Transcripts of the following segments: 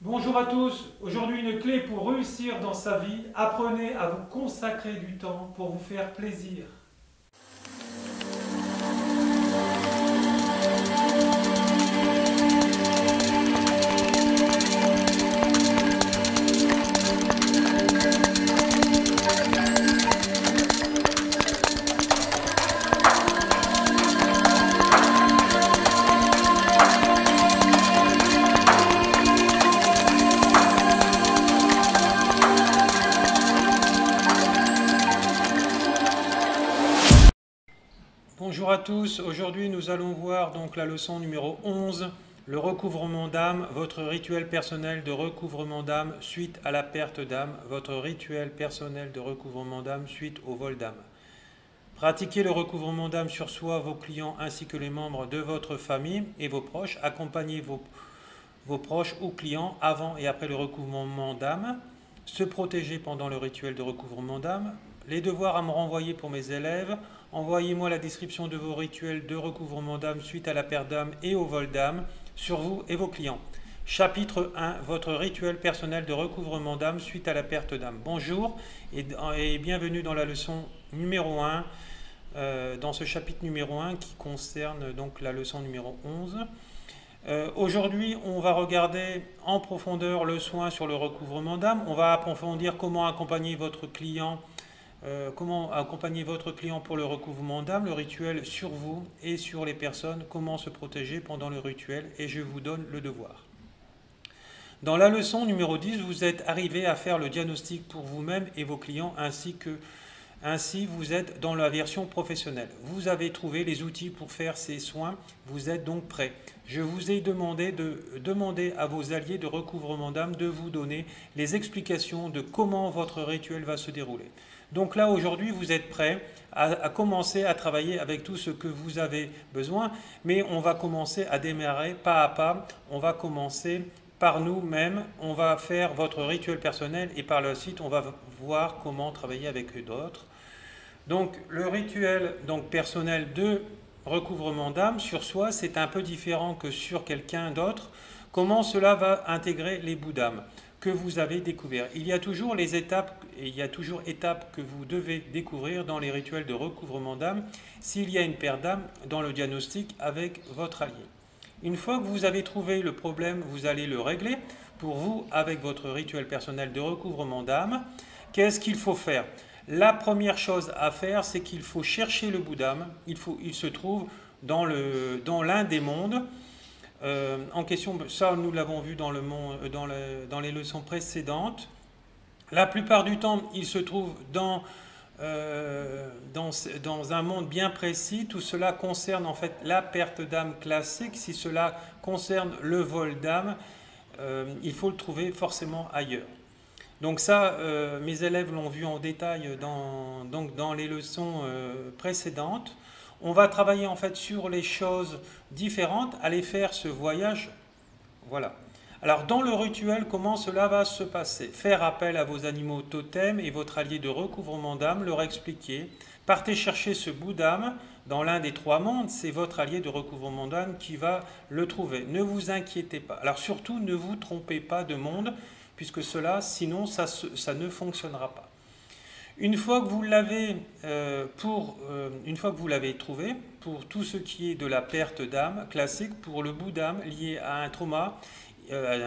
Bonjour à tous, aujourd'hui une clé pour réussir dans sa vie, apprenez à vous consacrer du temps pour vous faire plaisir. Bonjour à tous, aujourd'hui nous allons voir donc la leçon numéro 11, le recouvrement d'âme, votre rituel personnel de recouvrement d'âme suite à la perte d'âme, votre rituel personnel de recouvrement d'âme suite au vol d'âme. Pratiquez le recouvrement d'âme sur soi, vos clients ainsi que les membres de votre famille et vos proches. Accompagnez vos proches ou clients avant et après le recouvrement d'âme. Se protéger pendant le rituel de recouvrement d'âme. Les devoirs à me renvoyer pour mes élèves. Envoyez-moi la description de vos rituels de recouvrement d'âme suite à la perte d'âme et au vol d'âme sur vous et vos clients. Chapitre 1, votre rituel personnel de recouvrement d'âme suite à la perte d'âme. Bonjour et bienvenue dans la leçon numéro 1, dans ce chapitre numéro 1 qui concerne donc la leçon numéro 11. Aujourd'hui, on va regarder en profondeur le soin sur le recouvrement d'âme. On va approfondir comment accompagner votre client pour le recouvrement d'âme, le rituel sur vous et sur les personnes, comment se protéger pendant le rituel, et je vous donne le devoir. Dans la leçon numéro 10, vous êtes arrivé à faire le diagnostic pour vous-même et vos clients, ainsi vous êtes dans la version professionnelle. Vous avez trouvé les outils pour faire ces soins, vous êtes donc prêt. Je vous ai demandé de demander à vos alliés de recouvrement d'âme de vous donner les explications de comment votre rituel va se dérouler. Donc là, aujourd'hui, vous êtes prêt à commencer à travailler avec tout ce que vous avez besoin, mais on va commencer à démarrer pas à pas. On va commencer par nous-mêmes, on va faire votre rituel personnel et par la suite, on va voir comment travailler avec d'autres. Donc, le rituel personnel de recouvrement d'âme sur soi, c'est un peu différent que sur quelqu'un d'autre. Comment cela va intégrer les bouts d'âme que vous avez découverts? Il y a toujours les étapes, et il y a toujours étapes que vous devez découvrir dans les rituels de recouvrement d'âme s'il y a une perte d'âme dans le diagnostic avec votre allié. Une fois que vous avez trouvé le problème, vous allez le régler pour vous avec votre rituel personnel de recouvrement d'âme. Qu'est-ce qu'il faut faire? La première chose à faire, c'est qu'il faut chercher le bout d'âme. Il se trouve dans l'un des mondes en question. Ça, nous l'avons vu dans les leçons précédentes. La plupart du temps, il se trouve dans un monde bien précis. Tout cela concerne en fait la perte d'âme classique. Si cela concerne le vol d'âme, il faut le trouver forcément ailleurs. Donc ça, mes élèves l'ont vu en détail dans les leçons précédentes. On va travailler en fait sur les choses différentes, aller faire ce voyage. Voilà. Alors dans le rituel, comment cela va se passer? Faire appel à vos animaux totems et votre allié de recouvrement d'âme, leur expliquer. Partez chercher ce bout d'âme dans l'un des trois mondes, c'est votre allié de recouvrement d'âme qui va le trouver. Ne vous inquiétez pas. Alors surtout, ne vous trompez pas de monde, puisque cela, sinon, ça ne fonctionnera pas. Une fois que vous l'avez trouvé, pour tout ce qui est de la perte d'âme classique, pour le bout d'âme lié à un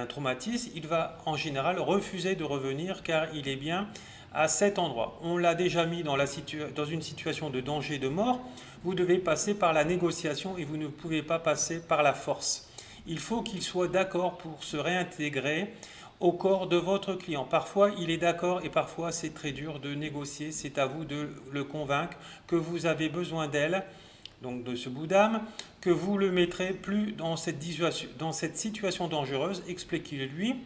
traumatisme, il va en général refuser de revenir car il est bien à cet endroit. On l'a déjà mis dans une situation de danger de mort. Vous devez passer par la négociation et vous ne pouvez pas passer par la force. Il faut qu'il soit d'accord pour se réintégrer au corps de votre client. Parfois, il est d'accord et parfois, c'est très dur de négocier. C'est à vous de le convaincre que vous avez besoin d'elle, donc de ce bout d'âme, que vous le mettrez plus dans cette situation dangereuse. Expliquez-lui,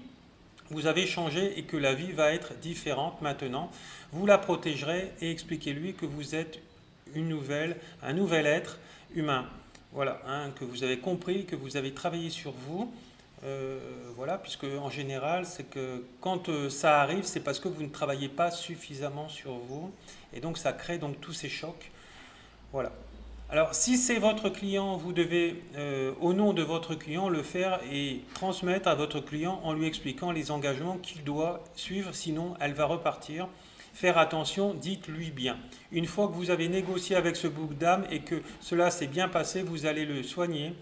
vous avez changé et que la vie va être différente maintenant. Vous la protégerez et expliquez-lui que vous êtes un nouvel être humain. Voilà, que vous avez compris, que vous avez travaillé sur vous. Voilà, puisque en général, c'est que quand ça arrive, c'est parce que vous ne travaillez pas suffisamment sur vous, et donc ça crée donc tous ces chocs. Voilà. Alors, si c'est votre client, vous devez, au nom de votre client, le faire et transmettre à votre client en lui expliquant les engagements qu'il doit suivre, sinon elle va repartir. Faire attention, dites-lui bien. Une fois que vous avez négocié avec ce bouc d'âme et que cela s'est bien passé, vous allez le soigner.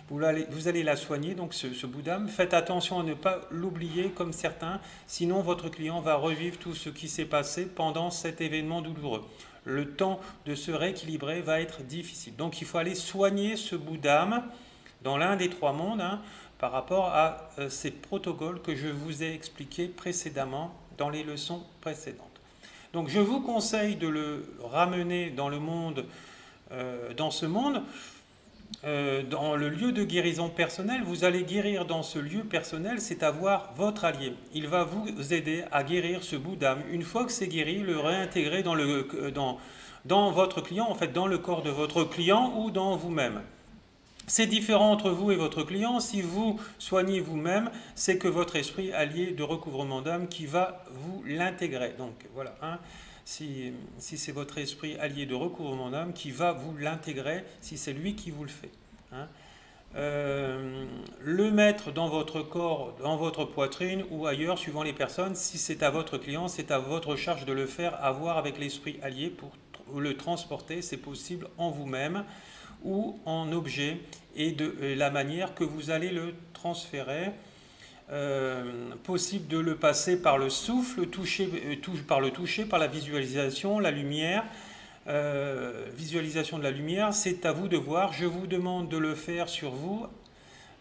Vous allez la soigner, donc ce bout d'âme. Faites attention à ne pas l'oublier comme certains, sinon votre client va revivre tout ce qui s'est passé pendant cet événement douloureux. Le temps de se rééquilibrer va être difficile. Donc il faut aller soigner ce bout d'âme dans l'un des trois mondes, hein, par rapport à ces protocoles que je vous ai expliqués précédemment dans les leçons précédentes. Donc je vous conseille de le ramener dans le monde, dans ce monde. Dans le lieu de guérison personnelle, vous allez guérir dans ce lieu personnel, c'est avoir votre allié. Il va vous aider à guérir ce bout d'âme. Une fois que c'est guéri, le réintégrer dans votre client, en fait dans le corps de votre client ou dans vous-même. C'est différent entre vous et votre client. Si vous soignez vous-même, c'est que votre esprit allié de recouvrement d'âme qui va vous l'intégrer. Donc voilà, hein. Si c'est votre esprit allié de recouvrement d'âme qui va vous l'intégrer, si c'est lui qui vous le fait. Hein. Le mettre dans votre corps, dans votre poitrine ou ailleurs, suivant les personnes, si c'est à votre client, c'est à votre charge de le faire avoir avec l'esprit allié pour le transporter, c'est possible en vous-même ou en objet et de la manière que vous allez le transférer. Possible de le passer par le souffle, par le toucher, par la visualisation, la lumière, visualisation de la lumière, c'est à vous de voir. Je vous demande de le faire sur vous,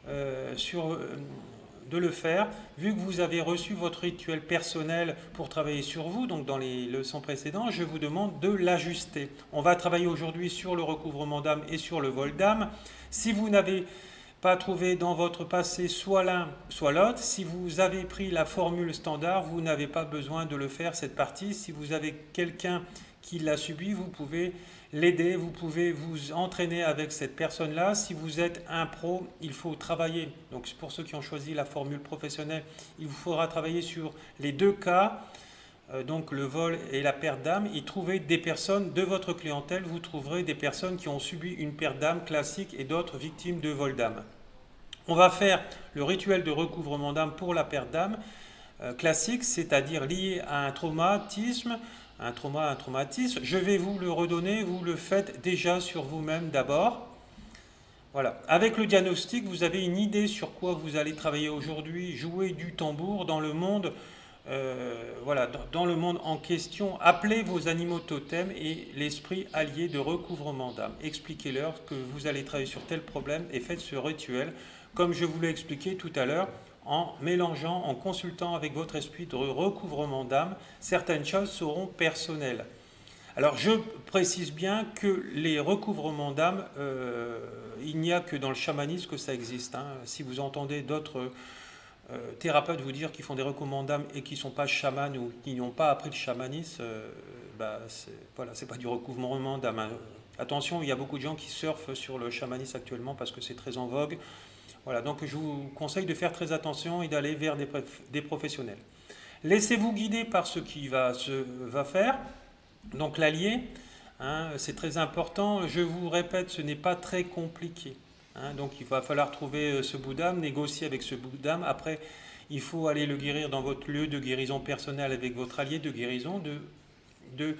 de le faire, vu que vous avez reçu votre rituel personnel pour travailler sur vous, donc dans les leçons précédentes, je vous demande de l'ajuster. On va travailler aujourd'hui sur le recouvrement d'âme et sur le vol d'âme. Si vous n'avez pas trouvé dans votre passé soit l'un, soit l'autre. Si vous avez pris la formule standard, vous n'avez pas besoin de le faire, cette partie. Si vous avez quelqu'un qui l'a subi, vous pouvez l'aider, vous pouvez vous entraîner avec cette personne-là. Si vous êtes un pro, il faut travailler. Donc pour ceux qui ont choisi la formule professionnelle, il vous faudra travailler sur les deux cas, donc le vol et la perte d'âme, et trouver des personnes de votre clientèle. Vous trouverez des personnes qui ont subi une perte d'âme classique et d'autres victimes de vol d'âme. On va faire le rituel de recouvrement d'âme pour la perte d'âme classique, c'est-à-dire lié à un traumatisme, un traumatisme. Je vais vous le redonner, vous le faites déjà sur vous-même d'abord. Voilà. Avec le diagnostic, vous avez une idée sur quoi vous allez travailler aujourd'hui, jouer du tambour dans le monde. Voilà, dans le monde en question, appelez vos animaux totems et l'esprit allié de recouvrement d'âme. Expliquez-leur que vous allez travailler sur tel problème et faites ce rituel, comme je vous l'ai expliqué tout à l'heure, en mélangeant, en consultant avec votre esprit de recouvrement d'âme. Certaines choses seront personnelles. Alors je précise bien que les recouvrements d'âme, il n'y a que dans le chamanisme que ça existe. Hein. Si vous entendez d'autres thérapeutes vous dire qu'ils font des recouvrements d'âme et qui ne sont pas chamans ou qui n'ont pas appris le chamanisme, voilà, c'est pas du recouvrement d'âme. Hein. Attention, il y a beaucoup de gens qui surfent sur le chamanisme actuellement parce que c'est très en vogue. Voilà, donc je vous conseille de faire très attention et d'aller vers des professionnels. Laissez-vous guider par ce qui va faire. Donc l'allié, hein, c'est très important. Je vous répète, ce n'est pas très compliqué. Hein, donc il va falloir trouver ce bout d'âme, négocier avec ce bout d'âme. Après, il faut aller le guérir dans votre lieu de guérison personnelle avec votre allié de guérison, de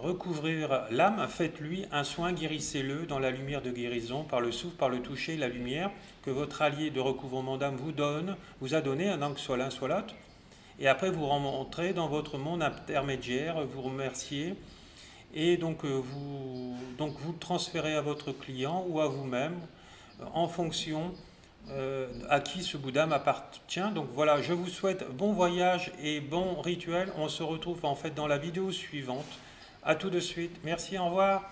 recouvrir l'âme. Faites-lui un soin, guérissez-le dans la lumière de guérison, par le souffle, par le toucher, la lumière que votre allié de recouvrement d'âme vous a donné, hein, donc soit l'un, soit l'autre. Et après, vous rentrez dans votre monde intermédiaire, vous remerciez. Et donc vous le transférez à votre client ou à vous-même en fonction à qui ce bout d'âme appartient. Donc voilà, je vous souhaite bon voyage et bon rituel. On se retrouve en fait dans la vidéo suivante. À tout de suite. Merci, au revoir.